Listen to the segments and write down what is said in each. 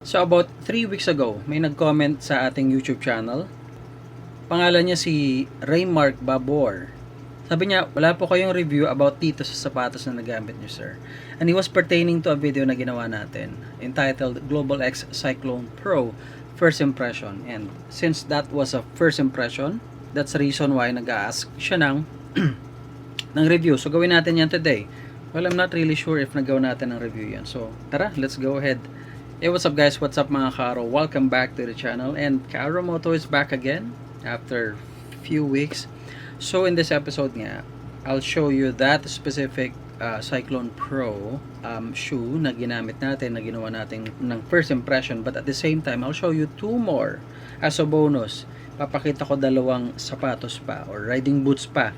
So about 3 weeks ago, may nag-comment sa ating YouTube channel. Pangalan niya si Raymark Babor. Sabi niya, wala po kayong review about dito sa sapatos na nagamit niyo, sir. And it was pertaining to a video na ginawa natin entitled Global X Cyclone Pro First Impression. And since that was a first impression, that's the reason why nag-ask siya ng review. So gawin natin yan today. Well, I'm not really sure if nagawa natin ng review yan. So tara, let's go ahead. Hey, what's up guys? What's up mga Kaaro? Welcome back to the channel, and Kaaro Moto is back again after few weeks. So in this episode nga, I'll show you that specific Cyclone Pro shoe na ginamit natin, na ginawa natin ng first impression, but at the same time, I'll show you two more as a bonus. Papakita ko dalawang sapatos pa or riding boots pa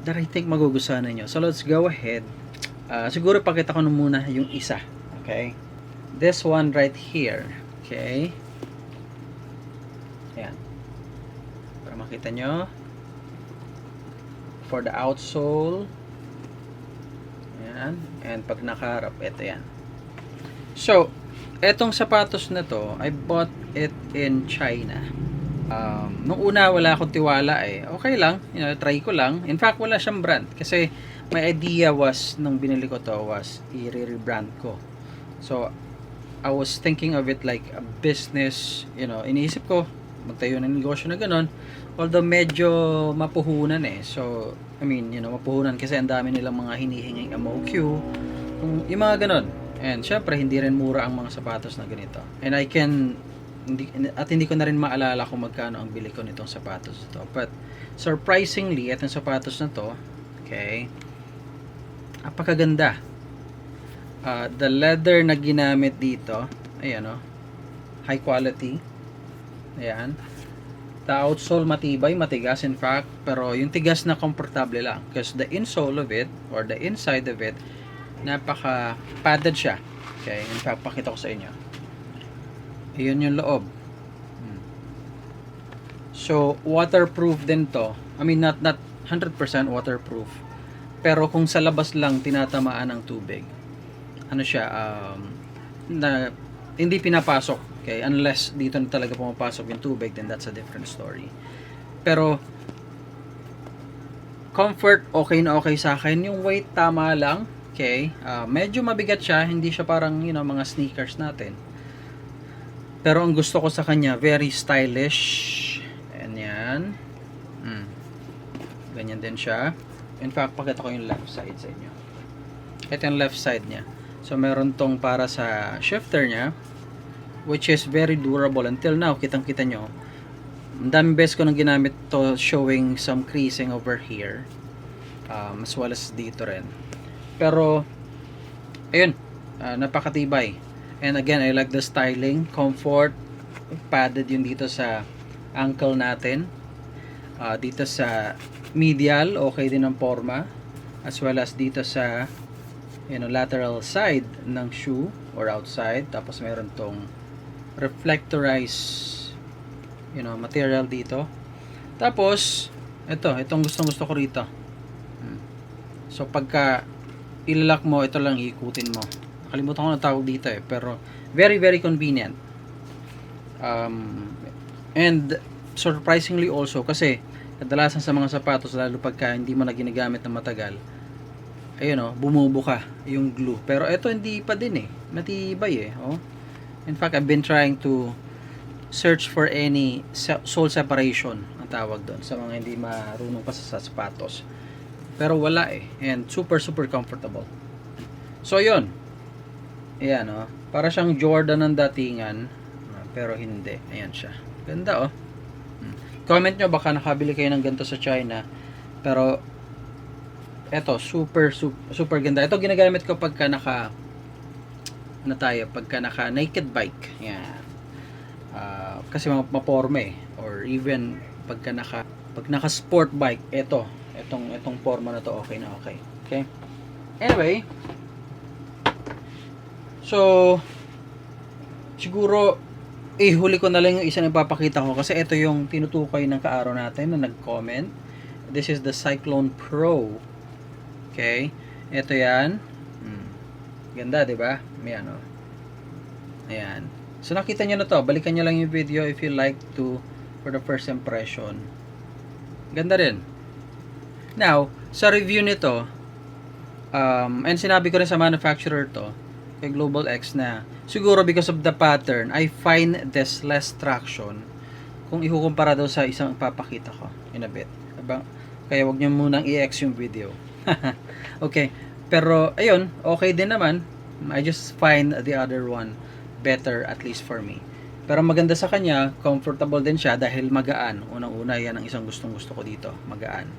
that I think magugustuhan ninyo. So let's go ahead. Siguro pakita ko na muna yung isa. Okay? This one right here. Okay. Ayan. Para makita nyo. For the outsole. Ayan. And pag nakaharap, ito yan. So, etong sapatos na to, I bought it in China. Nung una, wala akong tiwala eh. Okay lang. Try ko lang. In fact, wala siyang brand. Kasi, my idea was, nung binili ko to, was i-rebrand ko. So, I was thinking of it like a business, iniisip ko, magtayo ng negosyo na ganun. Although medyo mapuhunan eh. So, I mean, mapuhunan kasi ang dami nilang mga hinihinging MOQ. Yung mga ganun. And syempre, hindi rin mura ang mga sapatos na ganito. And hindi ko na rin maalala kung magkano ang bili ko nitong sapatos ito. But, surprisingly, itong sapatos na to, okay, apakaganda. The leather na ginamit dito, ayan high quality. Ayan. The outsole matibay, matigas in fact, pero yung tigas na komportable lang. Because the insole of it, or the inside of it, napaka padded siya. Okay, in fact, pakita ko sa inyo. Ayun yung loob. So, waterproof din to. I mean, not 100% waterproof. Pero kung sa labas lang tinatamaan ng tubig, na hindi pinapasok, okay, unless dito na talaga pumapasok yung tubig, then that's a different story. Pero comfort, okay na okay sa akin. Yung weight, tama lang, okay. Medyo mabigat siya, hindi siya parang mga sneakers natin, pero ang gusto ko sa kanya, very stylish. Ganyan. Ganyan din siya. In fact, pakita ko yung left side sa inyo. Ito yung left side niya. So, meron tong para sa shifter niya, which is very durable. Until now, kitang-kita nyo, ang daming beses ko nang ginamit to, showing some creasing over here, as well as dito rin. Pero, ayun, napakatibay. And again, I like the styling, comfort, padded yung dito sa ankle natin. Dito sa medial, okay din ang forma, as well as dito sa lateral side ng shoe or outside. Tapos meron tong reflectorized material dito. Tapos itong gustong-gusto ko rito. So pagka ilalak mo, ito lang ikutin mo. Nakalimutan ko na tawag dito eh, pero very very convenient. And surprisingly also, kasi kadalasan sa mga sapatos, lalo pagka hindi mo na ginagamit na matagal, bumubuka yung glue. Pero ito hindi pa din eh. Matibay eh. In fact, I've been trying to search for any sole separation, ang tawag doon, sa mga hindi marunong pa sa sapatos. Pero wala eh. And super super comfortable. So yun. Ayan para siyang Jordan ng datingan, pero hindi. Ayan siya. Ganda Comment nyo baka nakabili kayo ng ganito sa China. Pero eto, super ganda. Ito ginagamit ko pagka pagka naka naked bike. Yan. Kasi maporme or even pag naka sport bike, itong forma na to, okay na okay. Okay? Anyway, so siguro huli ko na lang yung isa na ipapakita ko, kasi ito yung tinutukoy ng kaaraw natin na nag-comment. This is the Cyclone Pro. Okay, ito yan. Ganda, 'di ba? Ayan. So nakita nyo na to, balikan nyo lang yung video if you like to for the first impression. Ganda rin. Now, sa review nito, and sinabi ko rin sa manufacturer to, kay Global X, na siguro because of the pattern, I find this less traction kung ikukumpara daw sa isang ipapakita ko in a bit. Kaya wag nyo munang i-X yung video. Okay. Pero, ayun, okay din naman. I just find the other one better, at least for me. Pero maganda sa kanya, comfortable din siya dahil magaan. Unang-una, yan ang isang gustong-gusto ko dito. Magaan.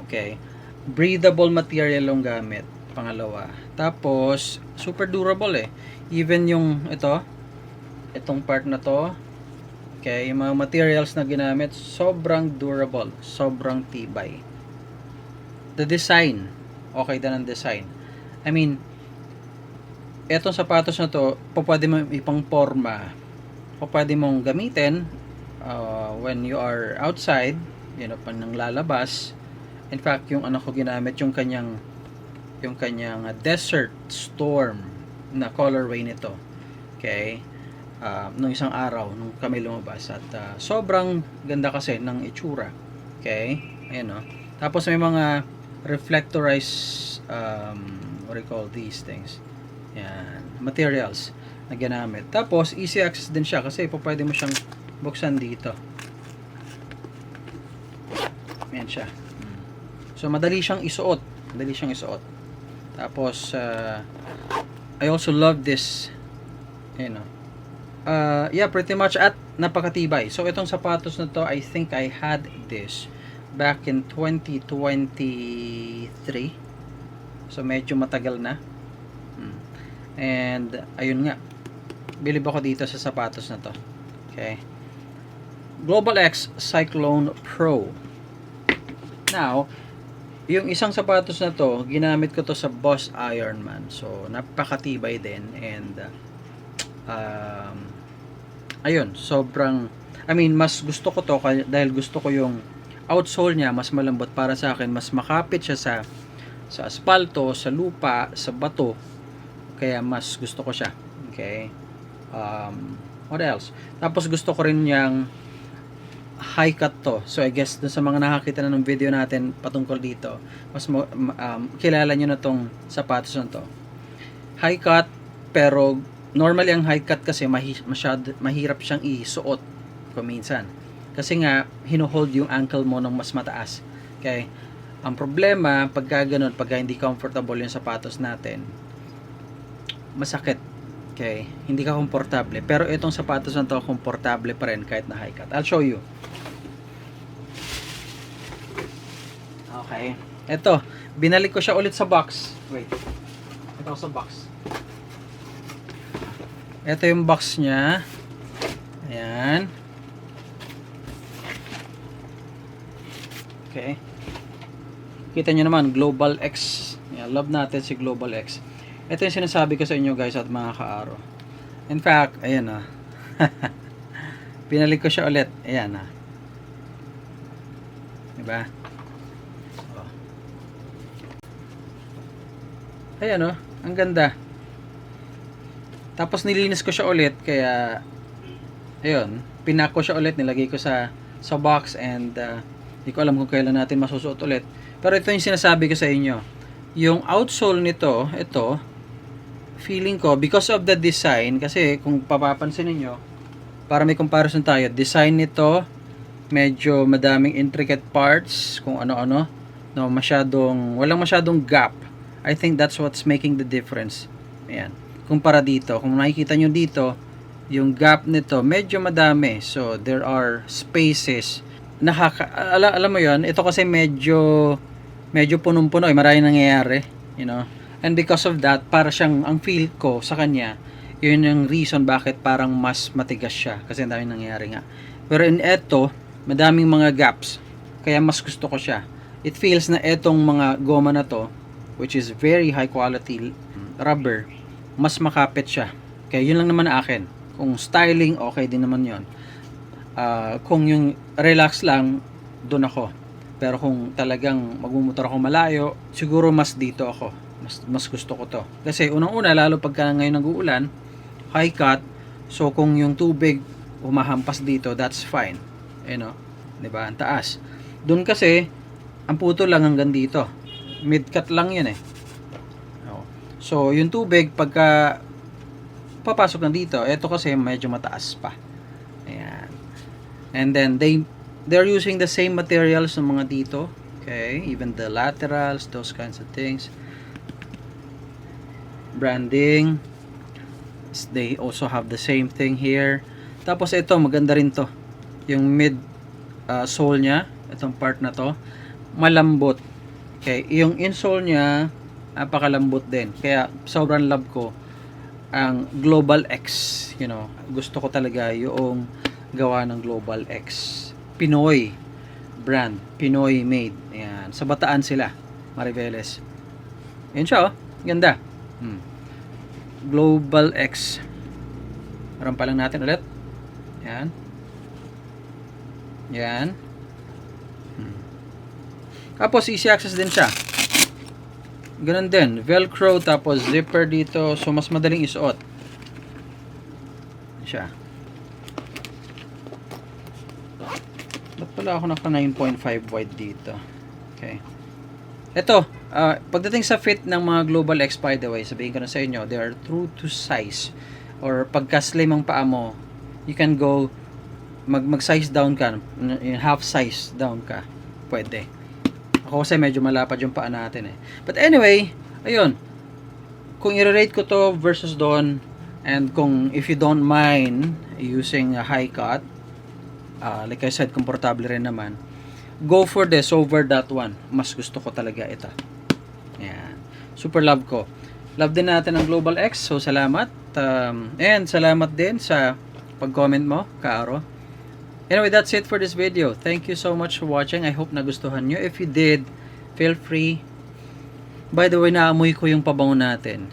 Okay. Breathable material yung gamit. Pangalawa. Tapos, super durable eh. Even yung itong part na to, okay, yung mga materials na ginamit, sobrang durable. Sobrang tibay. The design, okay din ang design. I mean, etong sapatos na to, pwede mo ipang forma, pwede mong gamitin when you are outside, pag nang lalabas. In fact, yung anak ko ginamit yung kanyang Desert Storm na colorway nito. Okay? Nung isang araw nung kami lumabas, at sobrang ganda kasi ng itsura. Okay? Ayan, no? Tapos may mga reflectorized what do you call these things? Yan, materials na ginamit. Tapos easy access din siya kasi pwede mo siyang buksan dito. Yan siya. So madali siyang isuot. Tapos I also love this, yeah, pretty much, at napakatibay. So itong sapatos na to, I think I had this back in 2023. So medyo matagal na. And ayun nga, bilib ako dito sa sapatos na to. Okay. Global X Cyclone Pro. Now, yung isang sapatos na to, ginamit ko to sa Boss Ironman. So napakatibay din. And ayun, sobrang, I mean, mas gusto ko to dahil gusto ko yung outsole niya, mas malambot para sa akin, mas makapit siya sa asfalto, sa lupa, sa bato. Kaya mas gusto ko siya. Okay. What else? Tapos gusto ko rin yung high cut to. So I guess dun sa mga nakakita na ng video natin patungkol dito, mas kilala nyo na tong sapatos na to. High cut, pero normally ang high cut kasi mahirap siyang isuot kung minsan. Kasi nga, hinohold yung ankle mo ng mas mataas. Okay? Ang problema, pagka ganun, pagka hindi comfortable yung sapatos natin, masakit. Okay? Hindi ka komportable. Pero itong sapatos na to, komportable pa rin kahit na high cut. I'll show you. Okay. Ito, binalik ko siya ulit sa box. Wait. Ito sa box. Ito yung box niya. Ayan. Okay. Kita nyo naman, Global X. Yeah, love natin si Global X. Ito yung sinasabi ko sa inyo guys at mga kaaro. In fact, ayan na. Pinalik ko siya ulit. Ayan na. Diba? Oh. Ayan o. Ang ganda. Tapos nilinis ko siya ulit. Kaya, ayun. Pinak ko siya ulit. Nilagay ko sa box. And, hindi ko alam kung kailan natin masusuot ulit. Pero ito yung sinasabi ko sa inyo. Yung outsole nito, ito, feeling ko, because of the design, kasi kung papapansin niyo, para may comparison tayo, design nito, medyo madaming intricate parts, kung ano-ano, no, walang masyadong gap. I think that's what's making the difference. Ayan. Kumpara dito, kung nakikita nyo dito, yung gap nito, medyo madami. So, there are spaces. Alam mo yon, ito kasi medyo punong-puno, maraming nangyayari, and because of that, para siyang, ang feel ko sa kanya, yun yung reason bakit parang mas matigas siya, kasi ang daming nangyayari nga. Pero in eto, madaming mga gaps, kaya mas gusto ko siya. It feels na etong mga goma na to, which is very high quality rubber, mas makapit siya. Kaya yun lang naman akin. Kung styling, okay din naman yon. Kung yung relax lang, doon ako. Pero kung talagang magmumotor ako malayo, siguro mas dito ako. Mas gusto ko to. Kasi unang-una, lalo pagka ngayon nag-uulan, high cut, So kung yung tubig humahampas dito, that's fine. You know, 'di ba? Ang taas. Doon kasi ang puto lang hanggang dito. Mid-cut lang 'yun eh. Oh. So yung tubig pagka papasok na dito, ito kasi medyo mataas pa. Ayan. And then they're using the same materials ng mga dito. Okay, even the laterals, those kinds of things. Branding. They also have the same thing here. Tapos ito, maganda rin to. Yung mid sole niya, itong part na to, malambot. Okay, yung insole niya, napakalambot din. Kaya sobrang love ko ang Global X. You know, gusto ko talaga yung gawa ng Global X. Pinoy brand, Pinoy made. Ayan, sa Bataan sila, Mariveles. Yan siya, oh. Ganda. Global X. Rampa lang natin ulit. Yan. Yan. Tapos easy access din siya. Ganun din, velcro tapos zipper dito, so mas madaling isuot. Yan siya. Ba't pala ako naka 9.5 wide dito? Okay. Ito, pagdating sa fit ng mga Global X, by the way, sabihin ko na sa inyo, they are true to size. Or pagka slim ang paa mo, you can go mag-size down ka, half size down ka. Pwede. Ako kasi medyo malapad yung paa natin eh. But anyway, ayun. Kung i-rate ko to versus doon, and kung if you don't mind using a high cut, like I said, komportable rin naman, go for this over that one. Mas gusto ko talaga ito. Ayan. Super love ko. Love din natin ang Global X. So, salamat. And salamat din sa pag-comment mo, Kaaro. Anyway, that's it for this video. Thank you so much for watching. I hope nagustuhan nyo. If you did, feel free. By the way, naamoy ko yung pabango natin.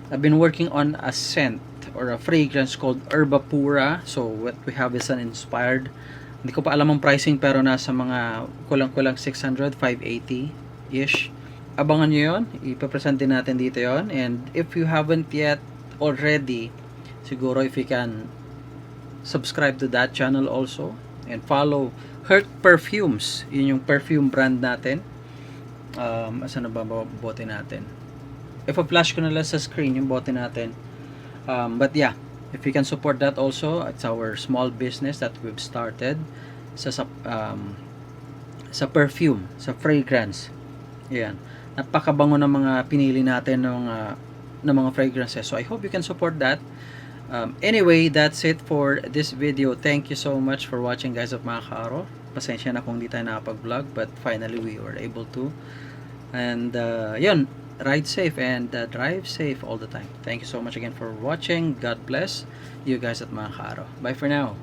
I've been working on a scent or a fragrance called Herba Pura. So, what we have is an inspired. Hindi ko pa alam ang pricing pero nasa mga kulang-kulang 600, 580-ish. Abangan nyo yun. Ipapresent din natin dito yon. And if you haven't yet already, siguro if you can subscribe to that channel also. And follow Hurt Perfumes. Yun yung perfume brand natin. Asan na ba bote natin? Ipa-flash ko na lang sa screen yung bote natin. But yeah, if you can support that also, it's our small business that we've started sa perfume, sa fragrance. Ayan. Napakabango ng mga pinili natin ng mga fragrances. So I hope you can support that. Anyway, that's it for this video. Thank you so much for watching, guys, of mga Kaaro. Pasensya na kung di tayo nakapag-vlog, but finally we were able to. And yun, ride safe and drive safe all the time. Thank you so much again for watching. God bless you guys at mga Kaaro. Bye for now.